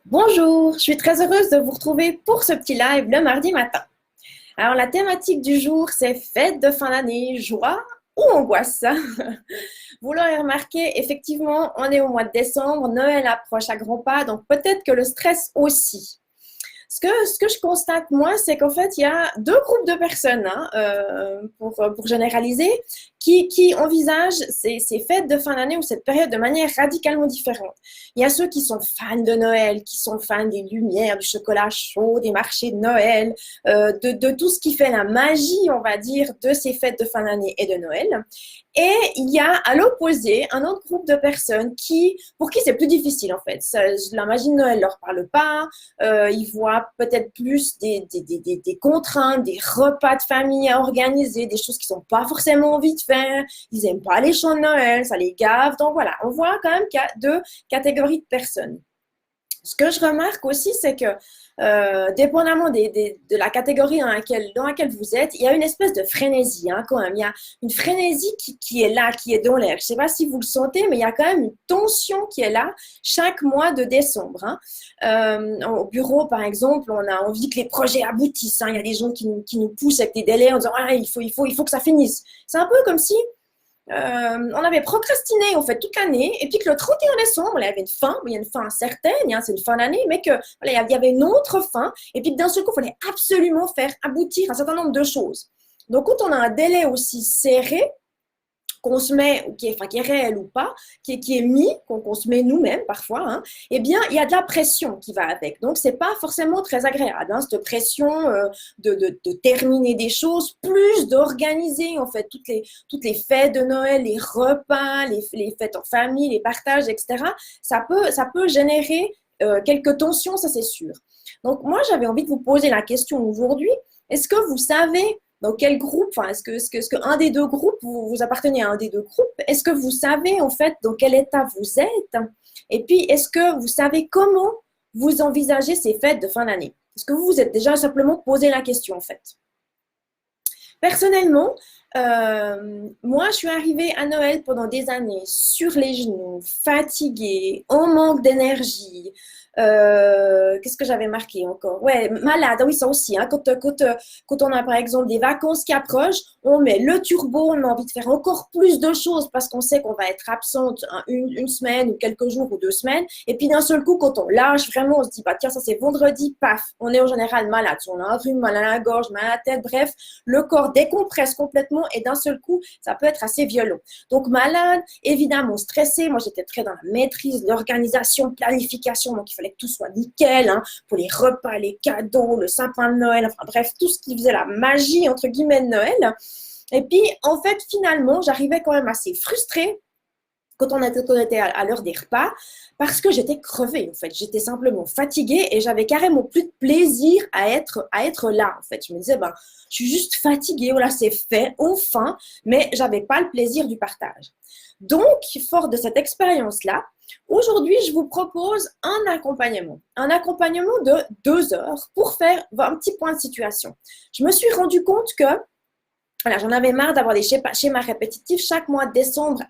Bonjour, je suis très heureuse de vous retrouver pour ce petit live le mardi matin. Alors, la thématique du jour, c'est fête de fin d'année, joie ou angoisse. Vous l'aurez remarqué, effectivement, on est au mois de décembre, Noël approche à grands pas, donc peut-être que le stress aussi. Ce que je constate, moi, c'est qu'en fait, il y a deux groupes de personnes, pour généraliser, qui envisagent ces fêtes de fin d'année ou cette période de manière radicalement différente. Il y a ceux qui sont fans de Noël, qui sont fans des lumières, du chocolat chaud, des marchés de Noël, de tout ce qui fait la magie, on va dire, de ces fêtes de fin d'année et de Noël. Et il y a à l'opposé un autre groupe de personnes pour qui c'est plus difficile en fait. La magie de Noël ne leur parle pas, ils voient peut-être plus des contraintes, des repas de famille à organiser, des choses qu'ils n'ont pas forcément envie de faire. Ils n'aiment pas les chants de Noël, ça les gave. Donc voilà, on voit quand même qu'il y a deux catégories de personnes. Ce que je remarque aussi, c'est que dépendamment de la catégorie dans laquelle vous êtes, il y a une espèce de frénésie quand même. Il y a une frénésie qui est là, qui est dans l'air. Je ne sais pas si vous le sentez, mais il y a quand même une tension qui est là chaque mois de décembre. Au bureau, par exemple, on a envie que les projets aboutissent. Il y a des gens qui nous poussent avec des délais en disant ah, il faut que ça finisse. C'est un peu comme si on avait procrastiné en fait toute l'année et puis que le 31 décembre, il y avait une fin, il y a une fin certaine, c'est une fin d'année, mais que voilà, il y avait une autre fin et puis que d'un seul coup, il fallait absolument faire aboutir un certain nombre de choses. Donc, quand on a un délai aussi serré, qu'on se met, qui est réel ou pas, qui est mis, qu'on se met nous-mêmes parfois, eh bien, il y a de la pression qui va avec. Donc, c'est pas forcément très agréable, cette pression de terminer des choses, plus d'organiser, en fait, toutes les fêtes de Noël, les repas, les fêtes en famille, les partages, etc. Ça peut générer quelques tensions, ça c'est sûr. Donc, moi, j'avais envie de vous poser la question aujourd'hui, est-ce que vous savez dans quel groupe, enfin, est-ce que un des deux groupes, vous appartenez à un des deux groupes, est-ce que vous savez en fait dans quel état vous êtes? Et puis, est-ce que vous savez comment vous envisagez ces fêtes de fin d'année? Est-ce que vous vous êtes déjà simplement posé la question en fait? Personnellement, moi, je suis arrivée à Noël pendant des années sur les genoux, fatiguée, en manque d'énergie. Qu'est-ce que j'avais marqué encore? Ouais, malade, ah oui, ça aussi. Quand on a par exemple des vacances qui approchent, on met le turbo, on a envie de faire encore plus de choses parce qu'on sait qu'on va être absente une semaine ou quelques jours ou 2 semaines. Et puis d'un seul coup, quand on lâche vraiment, on se dit, bah tiens, ça c'est vendredi, paf, on est en général malade. On a un rhume, mal à la gorge, mal à la tête, bref, le corps décompresse complètement et d'un seul coup, ça peut être assez violent. Donc malade, évidemment stressé. Moi, j'étais très dans la maîtrise, l'organisation, planification. Donc il fallait que tout soit nickel pour les repas, les cadeaux, le sapin de Noël. Enfin bref, tout ce qui faisait la magie entre guillemets de Noël. Et puis en fait, finalement, j'arrivais quand même assez frustrée quand on était à l'heure des repas, parce que j'étais crevée, en fait. J'étais simplement fatiguée et j'avais carrément plus de plaisir à être là, en fait. Je me disais, ben, je suis juste fatiguée, voilà, c'est fait, enfin, mais j'avais pas le plaisir du partage. Donc, fort de cette expérience-là, aujourd'hui, je vous propose un accompagnement de 2 heures pour faire un petit point de situation. Je me suis rendu compte que voilà, j'en avais marre d'avoir des schémas répétitifs. Chaque mois de décembre,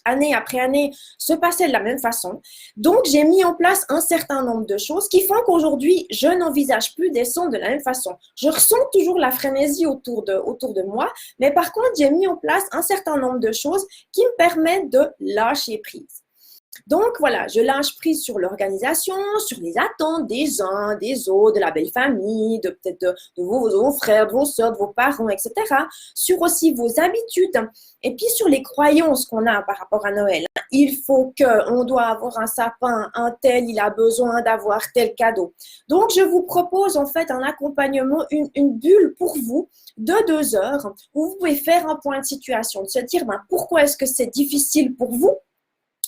année après année, se passait de la même façon. Donc, j'ai mis en place un certain nombre de choses qui font qu'aujourd'hui, je n'envisage plus décembre de la même façon. Je ressens toujours la frénésie autour de moi, mais par contre, j'ai mis en place un certain nombre de choses qui me permettent de lâcher prise. Donc voilà, je lâche prise sur l'organisation, sur les attentes des uns, des autres, de la belle famille, peut-être de vos frères, de vos soeurs, de vos parents, etc. Sur aussi vos habitudes et puis sur les croyances qu'on a par rapport à Noël. Il faut on doit avoir un sapin, un tel, il a besoin d'avoir tel cadeau. Donc je vous propose en fait un accompagnement, une bulle pour vous de 2 heures où vous pouvez faire un point de situation, de se dire pourquoi est-ce que c'est difficile pour vous.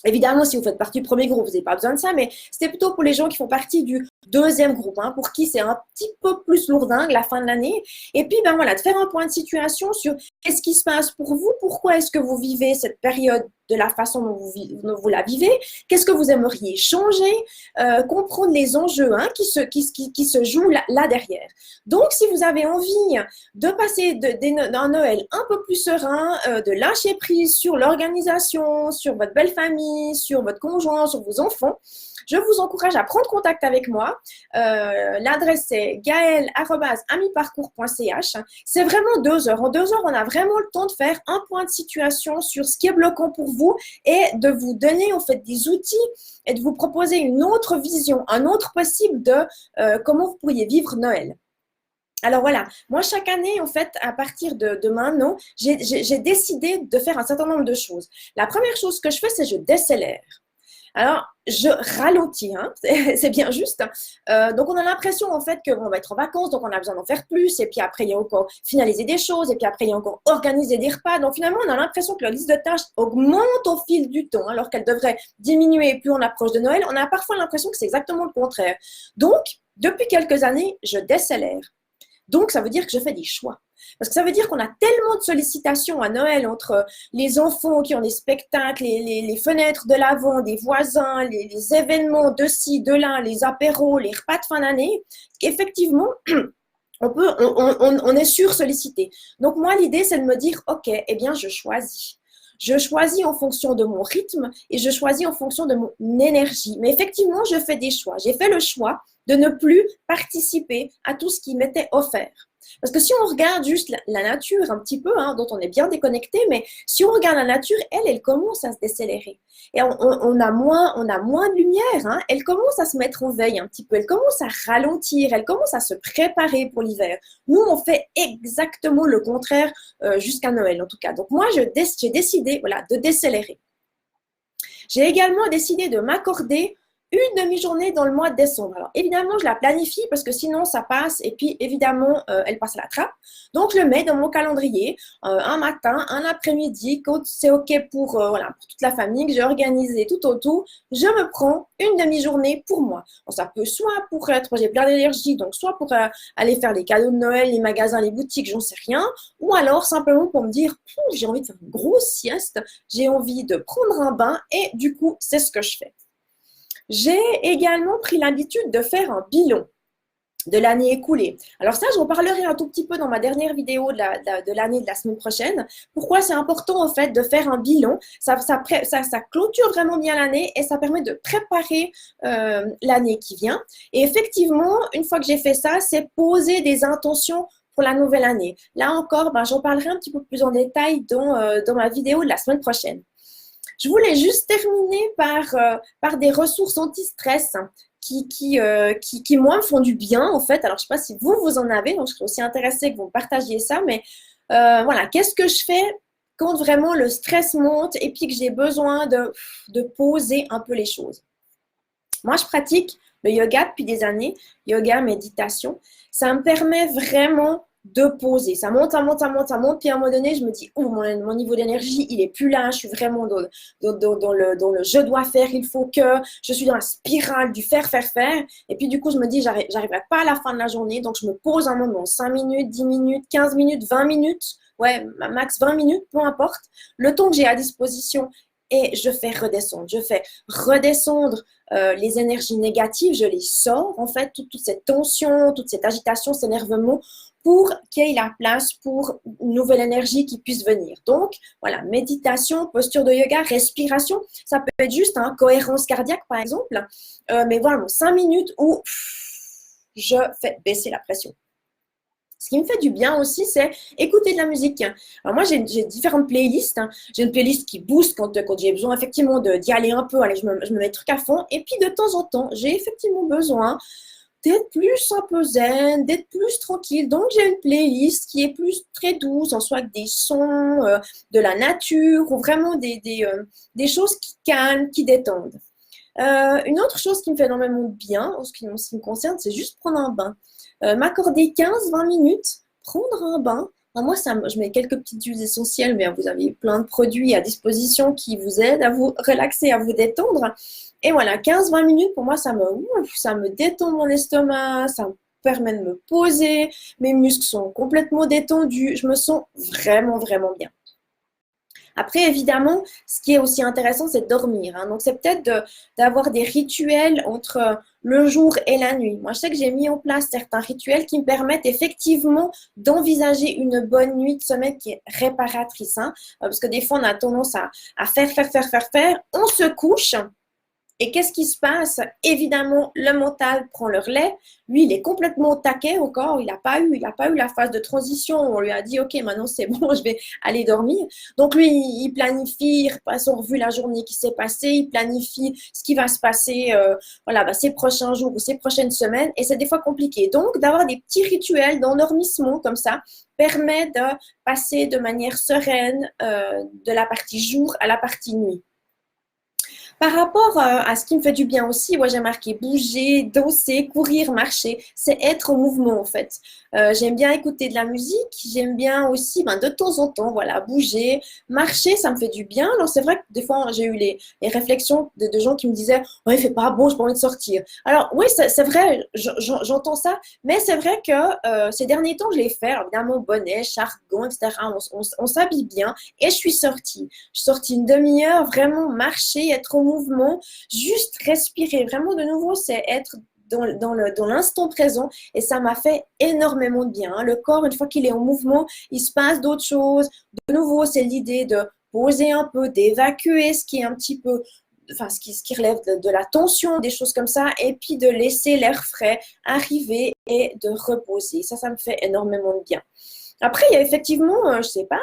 Évidemment, si vous faites partie du premier groupe, vous n'avez pas besoin de ça, mais c'était plutôt pour les gens qui font partie du deuxième groupe, pour qui c'est un petit peu plus lourdingue la fin de l'année. Et puis, voilà, de faire un point de situation sur qu'est-ce qui se passe pour vous, pourquoi est-ce que vous vivez cette période de la façon dont vous la vivez, qu'est-ce que vous aimeriez changer, comprendre les enjeux qui se jouent là derrière. Donc, si vous avez envie de passer d'un Noël un peu plus serein, de lâcher prise sur l'organisation, sur votre belle famille, sur votre conjoint, sur vos enfants, je vous encourage à prendre contact avec moi. L'adresse est gaëlle@amiparcours.ch. C'est vraiment 2 heures. En 2 heures, on a vraiment le temps de faire un point de situation sur ce qui est bloquant pour vous et de vous donner en fait des outils et de vous proposer une autre vision, un autre possible de comment vous pourriez vivre Noël. Alors voilà, moi chaque année, en fait, à partir de maintenant, j'ai décidé de faire un certain nombre de choses. La première chose que je fais, c'est je décélère. Alors, je ralentis, hein, c'est bien juste. Donc, on a l'impression en fait qu'on va être en vacances, donc on a besoin d'en faire plus. Et puis après, il y a encore finaliser des choses. Et puis après, il y a encore organiser des repas. Donc, finalement, on a l'impression que la liste de tâches augmente au fil du temps, alors qu'elle devrait diminuer plus on approche de Noël. On a parfois l'impression que c'est exactement le contraire. Donc, depuis quelques années, je décélère. Donc, ça veut dire que je fais des choix. Parce que ça veut dire qu'on a tellement de sollicitations à Noël entre les enfants qui ont des spectacles, les fenêtres de l'avant, des voisins, les événements de ci, de là, les apéros, les repas de fin d'année, qu'effectivement, on est sur-sollicité. Donc, moi, l'idée, c'est de me dire, OK, eh bien, je choisis. Je choisis en fonction de mon rythme et je choisis en fonction de mon énergie. Mais effectivement, je fais des choix. J'ai fait le choix de ne plus participer à tout ce qui m'était offert. Parce que si on regarde juste la nature un petit peu, hein, dont on est bien déconnecté, mais si on regarde la nature, elle commence à se décélérer. Et on a moins de lumière, hein. Elle commence à se mettre en veille un petit peu, elle commence à ralentir, elle commence à se préparer pour l'hiver. Nous, on fait exactement le contraire jusqu'à Noël en tout cas. Donc moi, j'ai décidé voilà, de décélérer. J'ai également décidé de m'accorder une demi-journée dans le mois de décembre. Alors, évidemment, je la planifie parce que sinon, ça passe et puis, évidemment, elle passe à la trappe. Donc, je le mets dans mon calendrier un matin, un après-midi, quand c'est OK pour, voilà, pour toute la famille, que j'ai organisé tout autour, je me prends une demi-journée pour moi. Bon, ça peut soit pour être, j'ai plein d'énergie, donc soit pour aller faire les cadeaux de Noël, les magasins, les boutiques, j'en sais rien, ou alors simplement pour me dire, j'ai envie de faire une grosse sieste, j'ai envie de prendre un bain et du coup, c'est ce que je fais. J'ai également pris l'habitude de faire un bilan de l'année écoulée. Alors ça, je vous parlerai un tout petit peu dans ma dernière vidéo de l'année de la semaine prochaine. Pourquoi c'est important en fait de faire un bilan. Ça clôture vraiment bien l'année et ça permet de préparer l'année qui vient. Et effectivement, une fois que j'ai fait ça, c'est poser des intentions pour la nouvelle année. Là encore, j'en parlerai un petit peu plus en détail dans ma vidéo de la semaine prochaine. Je voulais juste terminer par des ressources anti-stress qui, moi, me font du bien, en fait. Alors, je ne sais pas si vous en avez, donc je serais aussi intéressée que vous partagiez ça, mais voilà, qu'est-ce que je fais quand vraiment le stress monte et puis que j'ai besoin de poser un peu les choses? Moi, je pratique le yoga depuis des années, yoga, méditation. Ça me permet vraiment de poser. Ça monte, ça monte, ça monte, ça monte. Puis à un moment donné, je me dis, oh, mon niveau d'énergie, il est plus là. Je suis vraiment dans le je dois faire, il faut que. Je suis dans la spirale du faire, faire, faire. Et puis du coup, je me dis, j'arriverai pas à la fin de la journée. Donc, je me pose un moment, 5 minutes, 10 minutes, 15 minutes, 20 minutes. Ouais, max 20 minutes, peu importe. Le temps que j'ai à disposition. Et je fais redescendre. Je fais redescendre les énergies négatives. Je les sors, en fait, toute cette tension, toute cette agitation, cet énervement, pour qu'il y ait la place pour une nouvelle énergie qui puisse venir. Donc, voilà, méditation, posture de yoga, respiration. Ça peut être juste cohérence cardiaque, par exemple. Mais voilà, 5 minutes où je fais baisser la pression. Ce qui me fait du bien aussi, c'est écouter de la musique. Alors moi, j'ai différentes playlists. J'ai une playlist qui booste quand j'ai besoin effectivement d'y aller un peu. Allez, je me mets le truc à fond. Et puis, de temps en temps, j'ai effectivement besoin d'être plus un peu zen, d'être plus tranquille. Donc, j'ai une playlist qui est plus très douce, en soit avec des sons de la nature ou vraiment des choses qui calment, qui détendent. Une autre chose qui me fait énormément de bien, en ce qui me concerne, c'est juste prendre un bain. M'accorder 15-20 minutes, prendre un bain. Alors moi, je mets quelques petites huiles essentielles, mais vous avez plein de produits à disposition qui vous aident à vous relaxer, à vous détendre. Et voilà, 15-20 minutes, pour moi, ça me détend mon estomac, ça me permet de me poser, mes muscles sont complètement détendus, je me sens vraiment, vraiment bien. Après, évidemment, ce qui est aussi intéressant, c'est de dormir. Donc, c'est peut-être d'avoir des rituels entre le jour et la nuit. Moi, je sais que j'ai mis en place certains rituels qui me permettent effectivement d'envisager une bonne nuit de sommeil qui est réparatrice. Parce que des fois, on a tendance à faire. On se couche Et qu'est-ce qui se passe? Évidemment, le mental prend le relais. Lui, il est complètement au taquet encore. Il a pas eu la phase de transition. On lui a dit, OK, maintenant c'est bon, je vais aller dormir. Donc lui, il planifie, il repasse en revue la journée qui s'est passée, il planifie ce qui va se passer, voilà, bah, ces prochains jours ou ces prochaines semaines. Et c'est des fois compliqué. Donc, d'avoir des petits rituels d'endormissement comme ça permet de passer de manière sereine de la partie jour à la partie nuit. Par rapport à ce qui me fait du bien aussi, moi j'ai marqué bouger, danser, courir, marcher, c'est être en mouvement en fait. J'aime bien écouter de la musique, j'aime bien aussi ben, de temps en temps voilà, bouger, marcher, ça me fait du bien. Alors c'est vrai que des fois j'ai eu les réflexions de gens qui me disaient ouais, il fait pas bon, j'ai pas envie de sortir. Alors oui, c'est vrai, j'entends ça, mais c'est vrai que ces derniers temps je l'ai fait, alors, évidemment bonnet, chargan, etc. On s'habille bien et je suis sortie. Je suis sortie une demi-heure, vraiment marcher, être en mouvement, juste respirer. Vraiment, de nouveau, c'est être dans l'instant présent et ça m'a fait énormément de bien. Hein. Le corps, une fois qu'il est en mouvement, il se passe d'autres choses. De nouveau, c'est l'idée de poser un peu, d'évacuer ce qui est un petit peu, enfin, ce qui relève de la tension, des choses comme ça, et puis de laisser l'air frais arriver et de reposer. Ça me fait énormément de bien. Après, il y a effectivement, je sais pas,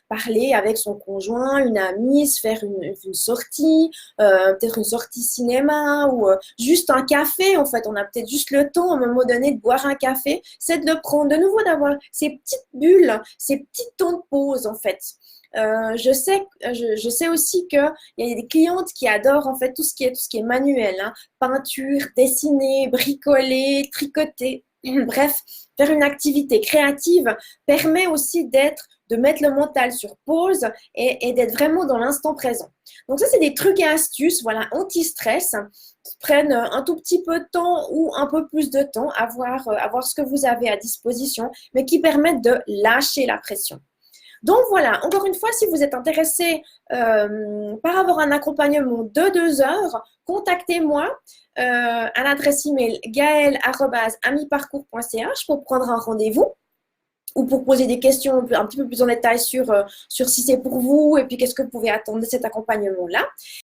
parler avec son conjoint, une amie, se faire une sortie, peut-être une sortie cinéma ou juste un café. En fait, on a peut-être juste le temps à un moment donné de boire un café. C'est de le prendre, de nouveau d'avoir ces petites bulles, ces petits temps de pause en fait. Je sais aussi qu'il y a des clientes qui adorent en fait tout ce qui est manuel, hein, peinture, dessiner, bricoler, tricoter. Bref, faire une activité créative permet aussi de mettre le mental sur pause et d'être vraiment dans l'instant présent. Donc ça, c'est des trucs et astuces, voilà, anti-stress, qui prennent un tout petit peu de temps ou un peu plus de temps à voir ce que vous avez à disposition, mais qui permettent de lâcher la pression. Donc voilà, encore une fois, si vous êtes intéressé par avoir un accompagnement de 2 heures, contactez-moi à l'adresse email gaël@amiparcours.ch pour prendre un rendez-vous ou pour poser des questions un petit peu plus en détail sur si c'est pour vous et puis qu'est-ce que vous pouvez attendre de cet accompagnement-là.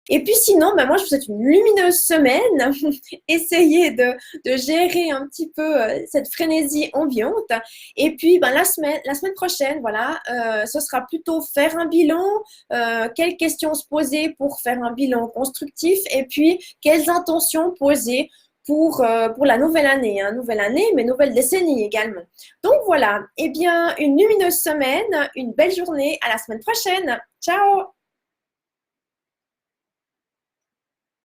Et puis sinon, ben moi, je vous souhaite une lumineuse semaine. Essayez de gérer un petit peu cette frénésie ambiante. Et puis, ben, la semaine prochaine, voilà, ce sera plutôt faire un bilan, quelles questions se poser pour faire un bilan constructif et puis quelles intentions poser pour la nouvelle année, hein, nouvelle année, mais nouvelle décennie également. Donc voilà, eh bien, une lumineuse semaine, une belle journée, à la semaine prochaine. Ciao!